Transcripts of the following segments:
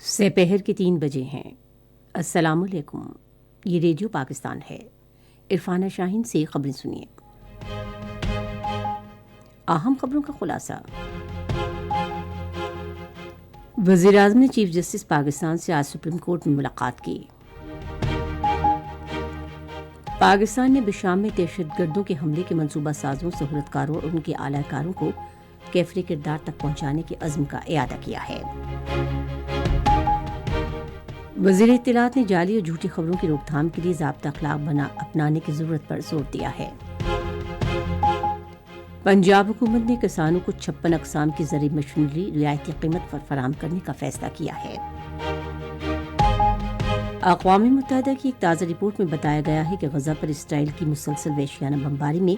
سپہر کے 3 بجے ہیں۔ السلام علیکم، یہ ریڈیو پاکستان ہے۔ عرفانہ شاہین سے خبریں سنیے۔ اہم خبروں کا خلاصہ۔ وزیر اعظم نے چیف جسٹس پاکستان سے آج سپریم کورٹ میں ملاقات کی۔ پاکستان نے بشام میں دہشت گردوں کے حملے کے منصوبہ سازوں، سہولت کاروں اور ان کے اعلی کاروں کو کیفر کردار تک پہنچانے کے عزم کا اعادہ کیا ہے۔ وزیر اطلاعات نے جعلی اور جھوٹی خبروں کی روک تھام کے لیے ضابطہ اخلاق اپنانے کی ضرورت پر زور دیا ہے۔ پنجاب حکومت نے کسانوں کو 56 اقسام کی زرعی مشینری رعایتی قیمت پر فراہم کرنے کا فیصلہ کیا ہے۔ اقوام متحدہ کی ایک تازہ رپورٹ میں بتایا گیا ہے کہ غزہ پر اسرائیل کی مسلسل وحشیانہ بمباری میں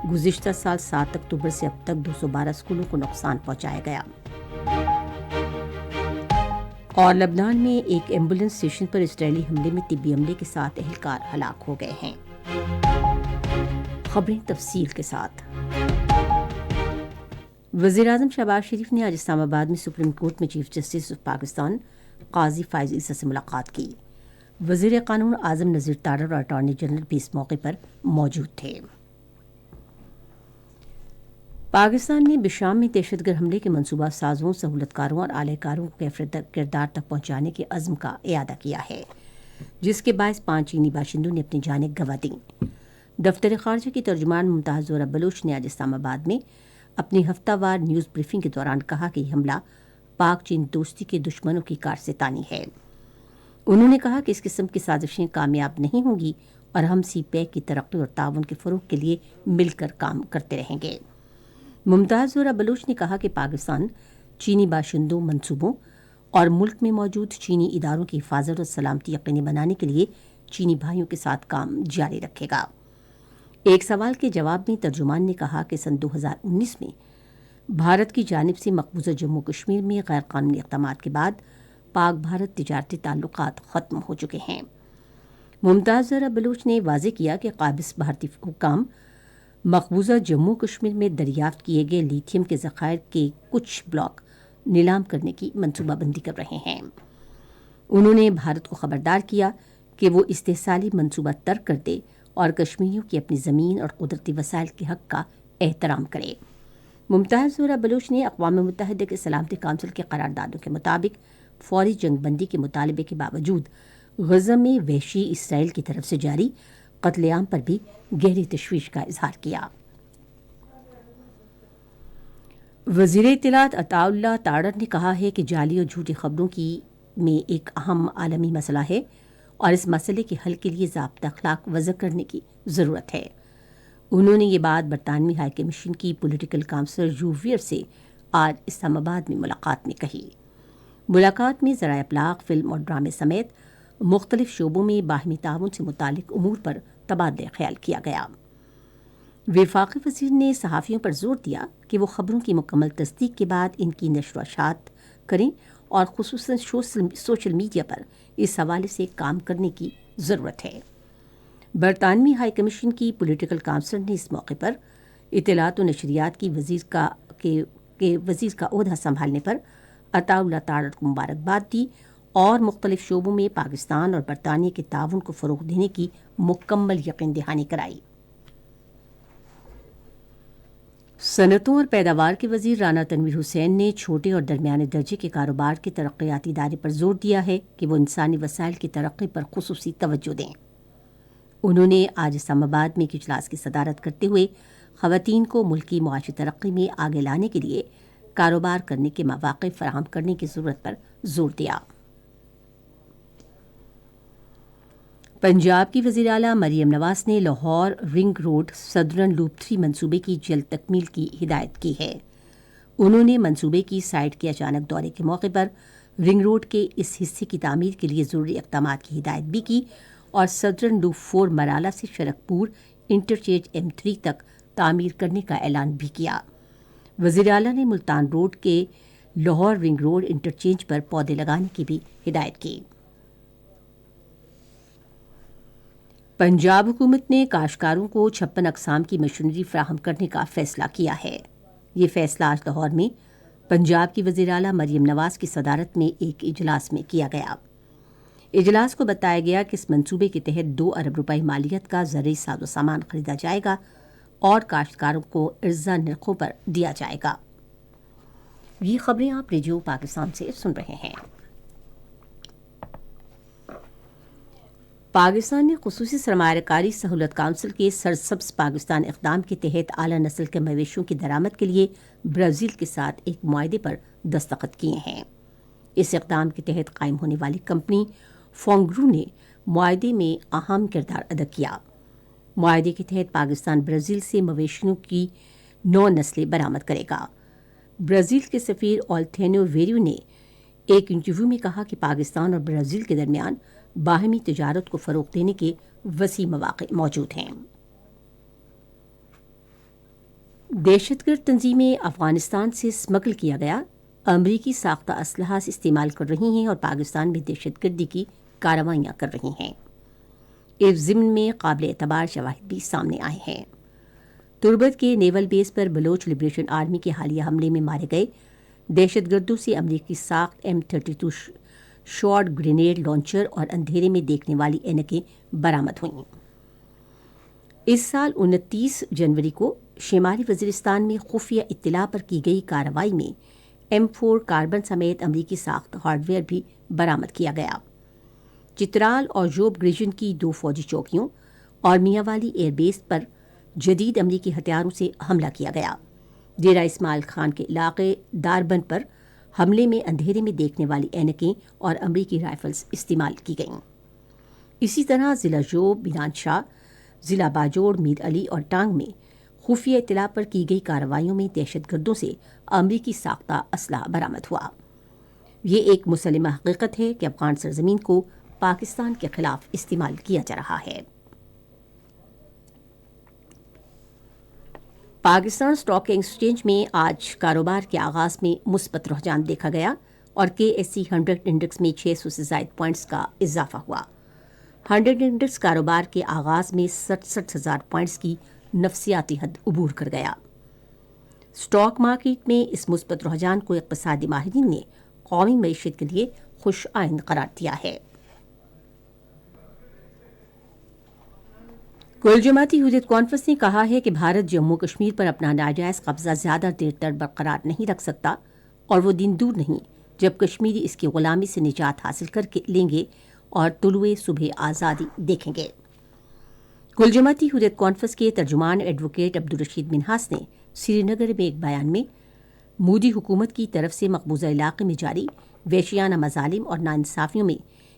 گزشتہ سال 7 اکتوبر سے اب تک 212 اسکولوں کو نقصان پہنچایا گیا۔ اور لبنان میں ایک ایمبولینس اسٹیشن پر اسرائیلی حملے میں طبی عملے کے ساتھ اہلکار ہلاک ہو گئے ہیں۔ خبریں تفصیل کے ساتھ۔ وزیر اعظم شہباز شریف نے آج اسلام آباد میں سپریم کورٹ میں چیف جسٹس آف پاکستان قاضی فائز عیسی سے ملاقات کی۔ وزیر قانون اعظم نذیر تارڑ اور اٹارنی جنرل بھی اس موقع پر موجود تھے۔ پاکستان نے بشام میں دہشت گرد حملے کے منصوبہ سازوں، سہولت کاروں اور اعلی کاروں کو کیفر کردار تک پہنچانے کے عزم کا اعادہ کیا ہے، جس کے باعث 5 چینی باشندوں نے اپنی جانیں گنوا دیں۔ دفتر خارجہ کی ترجمان ممتاز زہرا بلوچ نے آج اسلام آباد میں اپنی ہفتہ وار نیوز بریفنگ کے دوران کہا کہ یہ حملہ پاک چین دوستی کے دشمنوں کی کارستانی ہے۔ انہوں نے کہا کہ اس قسم کی سازشیں کامیاب نہیں ہوں گی اور ہم سی پیک کی ترقی اور تعاون کے فروغ کے لیے مل کر کام کرتے رہیں گے۔ ممتاز زہرا بلوچ نے کہا کہ پاکستان چینی باشندوں، منصوبوں اور ملک میں موجود چینی اداروں کی حفاظت اور سلامتی یقینی بنانے کے لیے چینی بھائیوں کے ساتھ کام جاری رکھے گا۔ ایک سوال کے جواب میں ترجمان نے کہا کہ سن 2019 میں بھارت کی جانب سے مقبوضہ جموں کشمیر میں غیر قانونی اقدامات کے بعد پاک بھارت تجارتی تعلقات ختم ہو چکے ہیں۔ ممتاز زہرا بلوچ نے واضح کیا کہ قابض بھارتی حکام مقبوضہ جموں کشمیر میں دریافت کیے گئے لیتھیم کے ذخائر کے کچھ بلاک نیلام کرنے کی منصوبہ بندی کر رہے ہیں۔ انہوں نے بھارت کو خبردار کیا کہ وہ استحصالی منصوبہ ترک کر دے اور کشمیریوں کی اپنی زمین اور قدرتی وسائل کے حق کا احترام کرے۔ ممتاز زہرا بلوچ نے اقوام متحدہ کے سلامتی کونسل کے قراردادوں کے مطابق فوری جنگ بندی کے مطالبے کے باوجود غزہ میں وحشی اسرائیل کی طرف سے جاری قتل عام پر بھی گہری تشویش کا اظہار کیا۔ وزیر اطلاعات عطاء اللہ تارڑ نے کہا ہے کہ جعلی اور جھوٹی خبروں میں ایک اہم عالمی مسئلہ ہے اور اس مسئلے کے حل کے لیے ضابطہ اخلاق وضع کرنے کی ضرورت ہے۔ انہوں نے یہ بات برطانوی ہائی کمیشن کی پولیٹیکل کاؤنسلر جو ویئر سے آج اسلام آباد میں ملاقات میں کہی۔ ملاقات میں ذرائع ابلاغ، فلم اور ڈرامے سمیت مختلف شعبوں میں باہمی تعاون سے متعلق امور پر تبادلہ خیال کیا گیا۔ وفاقی وزیر نے صحافیوں پر زور دیا کہ وہ خبروں کی مکمل تصدیق کے بعد ان کی نشر و اشاعت کریں اور خصوصاً سوشل میڈیا پر اس حوالے سے کام کرنے کی ضرورت ہے۔ برطانوی ہائی کمیشن کی پولیٹیکل کاؤنسلر نے اس موقع پر اطلاعات و نشریات کی وزیر کا عہدہ سنبھالنے پر عطاء اللہ تارڑ کو مبارکباد دی اور مختلف شعبوں میں پاکستان اور برطانیہ کے تعاون کو فروغ دینے کی مکمل یقین دہانی کرائی۔ صنعتوں اور پیداوار کے وزیر رانا تنویر حسین نے چھوٹے اور درمیانے درجے کے کاروبار کے ترقیاتی ادارے پر زور دیا ہے کہ وہ انسانی وسائل کی ترقی پر خصوصی توجہ دیں۔ انہوں نے آج اسلام آباد میں ایک اجلاس کی صدارت کرتے ہوئے خواتین کو ملکی معاشی ترقی میں آگے لانے کے لیے کاروبار کرنے کے مواقع فراہم کرنے کی ضرورت پر زور دیا۔ پنجاب کی وزیر اعلیٰ مریم نواز نے Lahore ring road southern loop 3 منصوبے کی جلد تکمیل کی ہدایت کی ہے۔ انہوں نے منصوبے کی سائٹ کے اچانک دورے کے موقع پر رنگ روڈ کے اس حصے کی تعمیر کے لیے ضروری اقدامات کی ہدایت بھی کی اور سدرن لوپ 4 مرالہ سے شرکپور انٹرچینج M3 تک تعمیر کرنے کا اعلان بھی کیا۔ وزیر اعلیٰ نے ملتان روڈ کے لاہور رنگ روڈ انٹرچینج پر پودے لگانے کی بھی ہدایت کی۔ پنجاب حکومت نے کاشتکاروں کو 56 اقسام کی مشینری فراہم کرنے کا فیصلہ کیا ہے۔ یہ فیصلہ آج لاہور میں پنجاب کی وزیر اعلیٰ مریم نواز کی صدارت میں ایک اجلاس میں کیا گیا۔ اجلاس کو بتایا گیا کہ اس منصوبے کے تحت 2 ارب روپے مالیت کا زرعی ساز و سامان خریدا جائے گا اور کاشتکاروں کو ارزاں نرخوں پر دیا جائے گا۔ یہ خبریں آپ ریڈیو پاکستان سے سن رہے ہیں۔ پاکستان نے خصوصی سرمایہ کاری سہولت کونسل کے سرسبز پاکستان اقدام کے تحت اعلیٰ نسل کے مویشیوں کی درآمد کے لیے برازیل کے ساتھ ایک معاہدے پر دستخط کیے ہیں۔ اس اقدام کے تحت قائم ہونے والی کمپنی فونگرو نے معاہدے میں اہم کردار ادا کیا۔ معاہدے کے تحت پاکستان برازیل سے مویشیوں کی 9 نسلیں برآمد کرے گا۔ برازیل کے سفیر آلتینو ویریو نے ایک انٹرویو میں کہا کہ پاکستان اور برازیل کے درمیان باہمی تجارت کو فروغ دینے کے وسیع مواقع موجود ہیں۔ دہشت گرد تنظیمیں افغانستان سے اسمگل کیا گیا امریکی ساختہ اسلحہ استعمال کر رہی ہیں اور پاکستان میں دہشت گردی کی کارروائیاں کر رہی ہیں۔ اس ضمن میں قابل اعتبار شواہد بھی سامنے آئے ہیں۔ تربت کے نیول بیس پر بلوچ لبریشن آرمی کے حالیہ حملے میں مارے گئے دہشت گردوں سے امریکی ساخت M32 شارٹ گرینیڈ لانچر اور اندھیرے میں دیکھنے والی اینکیں برآمد ہوئیں۔ اس سال 29 جنوری کو شمالی وزیرستان میں خفیہ اطلاع پر کی گئی کارروائی میں M4 کاربن سمیت امریکی ساخت ہارڈ ویئر بھی برآمد کیا گیا۔ چترال اور جوب گریجن کی 2 فوجی چوکیوں اور میاں والی ایئر بیس پر جدید امریکی ہتھیاروں سے حملہ کیا گیا۔ ڈیرہ اسماعیل خان کے علاقے داربند پر حملے میں اندھیرے میں دیکھنے والی اینکیں اور امریکی رائفلز استعمال کی گئیں۔ اسی طرح ضلع جوب، میران شاہ، ضلع باجوڑ، میر علی اور ٹانگ میں خفیہ اطلاع پر کی گئی کارروائیوں میں دہشت گردوں سے امریکی ساختہ اسلحہ برآمد ہوا۔ یہ ایک مسلمہ حقیقت ہے کہ افغان سرزمین کو پاکستان کے خلاف استعمال کیا جا رہا ہے۔ پاکستان اسٹاک ایکسچینج میں آج کاروبار کے آغاز میں مثبت رجحان دیکھا گیا اور KSE 100 انڈیکس میں 600 سے زائد پوائنٹس کا اضافہ ہوا۔ 100 انڈیکس کاروبار کے آغاز میں 67,000 پوائنٹس کی نفسیاتی حد عبور کر گیا۔ اسٹاک مارکیٹ میں اس مثبت رجحان کو اقتصادی ماہرین نے قومی معیشت کے لیے خوش آئند قرار دیا ہے۔ کل جماعتی حریت کانفرنس نے کہا ہے کہ بھارت جموں کشمیر پر اپنا ناجائز قبضہ زیادہ دیر تک برقرار نہیں رکھ سکتا اور وہ دن دور نہیں جب کشمیری اس کی غلامی سے نجات حاصل کر کے لیں گے اور طلوع صبح آزادی دیکھیں گے۔ کل جماعتی حریت کانفرنس کے ترجمان ایڈوکیٹ عبدالرشید منہاس نے سری نگر میں ایک بیان میں مودی حکومت کی طرف سے مقبوضہ علاقے میں جاری وحشیانہ مظالم اور ناانصافیوں میں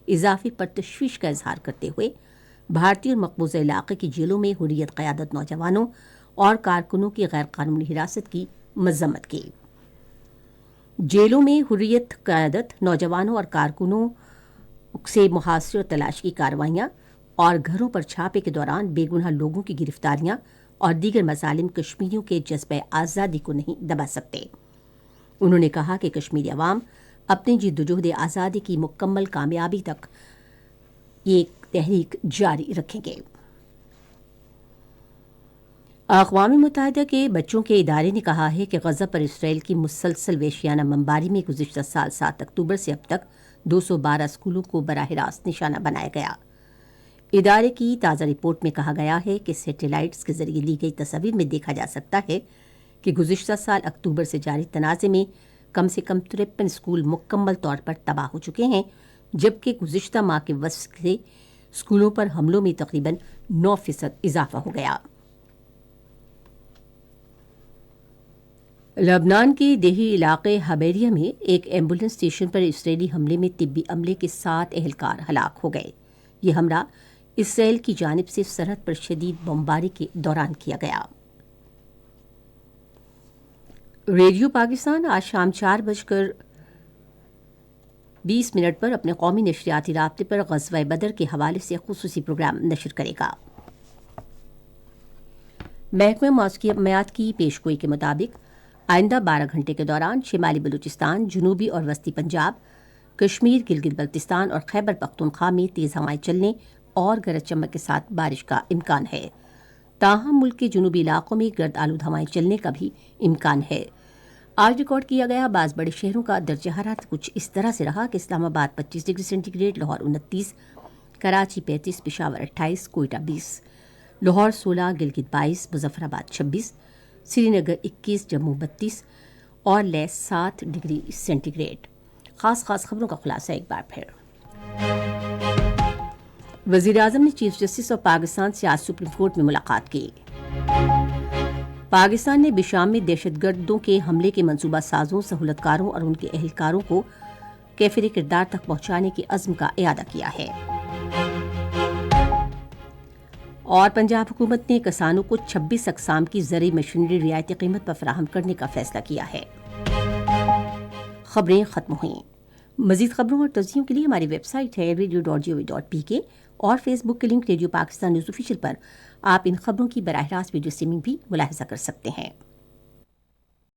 اضافے پر تشویش کا اظہار کرتے ہوئے بھارتی اور مقبوضہ علاقے کی جیلوں میں حریت قیادت نوجوانوں اور کارکنوں کی غیر قانونی حراست کی مذمت کی۔ جیلوں میں حریت قیادت نوجوانوں اور کارکنوں سے محاصرے اور تلاش کی کارروائیاں اور گھروں پر چھاپے کے دوران بے گناہ لوگوں کی گرفتاریاں اور دیگر مظالم کشمیریوں کے جذبہ آزادی کو نہیں دبا سکتے۔ انہوں نے کہا کہ کشمیری عوام اپنی جدوجہد آزادی کی مکمل کامیابی تک یہ تحریک جاری رکھیں گے۔ اقوام متحدہ کے بچوں کے ادارے نے کہا ہے کہ غزہ پر اسرائیل کی مسلسل وحشیانہ بمباری میں گزشتہ سال 7 اکتوبر سے اب تک 212 اسکولوں کو براہ راست نشانہ بنایا گیا۔ ادارے کی تازہ رپورٹ میں کہا گیا ہے کہ سیٹلائٹس کے ذریعے لی گئی تصاویر میں دیکھا جا سکتا ہے کہ گزشتہ سال اکتوبر سے جاری تنازع میں کم سے کم 53 اسکول مکمل طور پر تباہ ہو چکے ہیں، جبکہ گزشتہ ماہ کے وسط سے اسکولوں پر حملوں میں تقریباً 9% اضافہ ہو گیا۔ لبنان کے دیہی علاقے حبیریہ میں ایک ایمبولینس اسٹیشن پر اسرائیلی حملے میں طبی عملے کے 7 اہلکار ہلاک ہو گئے۔ یہ حملہ اسرائیل کی جانب سے سرحد پر شدید بمباری کے دوران کیا گیا۔ ریڈیو پاکستان آج شام 4:20 پر اپنے قومی نشریاتی رابطے پر غزوہ بدر کے حوالے سے خصوصی پروگرام نشر کرے گا۔ محکمہ موسمیات کی پیشگوئی کے مطابق آئندہ 12 گھنٹے کے دوران شمالی بلوچستان، جنوبی اور وسطی پنجاب، کشمیر، گلگت بلتستان اور خیبر پختونخوا میں تیز ہوائیں چلنے اور گرج چمک کے ساتھ بارش کا امکان ہے۔ تاہم ملک کے جنوبی علاقوں میں گرد آلود ہوائیں چلنے کا بھی امکان ہے۔ آج ریکارڈ کیا گیا بعض بڑے شہروں کا درجہ حرارت کچھ اس طرح سے رہا کہ Islamabad 25 degree centigrade, Lahore 29، Karachi 35، Peshawar 28، Quetta 20، Lahore 16، Gilgit 22، Muzaffarabad 26، سری نگر 21، جموں 32 اور لیہ 7 ڈگری سینٹی گریڈ۔ خاص خبروں کا خلاصہ ایک بار پھر۔ وزیر اعظم نے چیف جسٹس اور پاکستان سے آج سپریم کورٹ میں ملاقات کی۔ پاکستان نے بشام میں دہشت گردوں کے حملے کے منصوبہ سازوں، سہولت کاروں اور ان کے اہلکاروں کو کیفر کردار تک پہنچانے کے عزم کا اعادہ کیا ہے۔ اور پنجاب حکومت نے کسانوں کو 26 اقسام کی زرعی مشینری رعایتی قیمت پر فراہم کرنے کا فیصلہ کیا ہے۔ خبریں ختم ہوئیں۔ مزید خبروں اور توضیحوں کے لیے ہماری ویب سائٹ ہے radio.gov.pk اور فیس بک کے link radio Pakistan news official پر آپ ان خبروں کی براہ راست ویڈیو اسٹریمنگ بھی ملاحظہ کر سکتے ہیں۔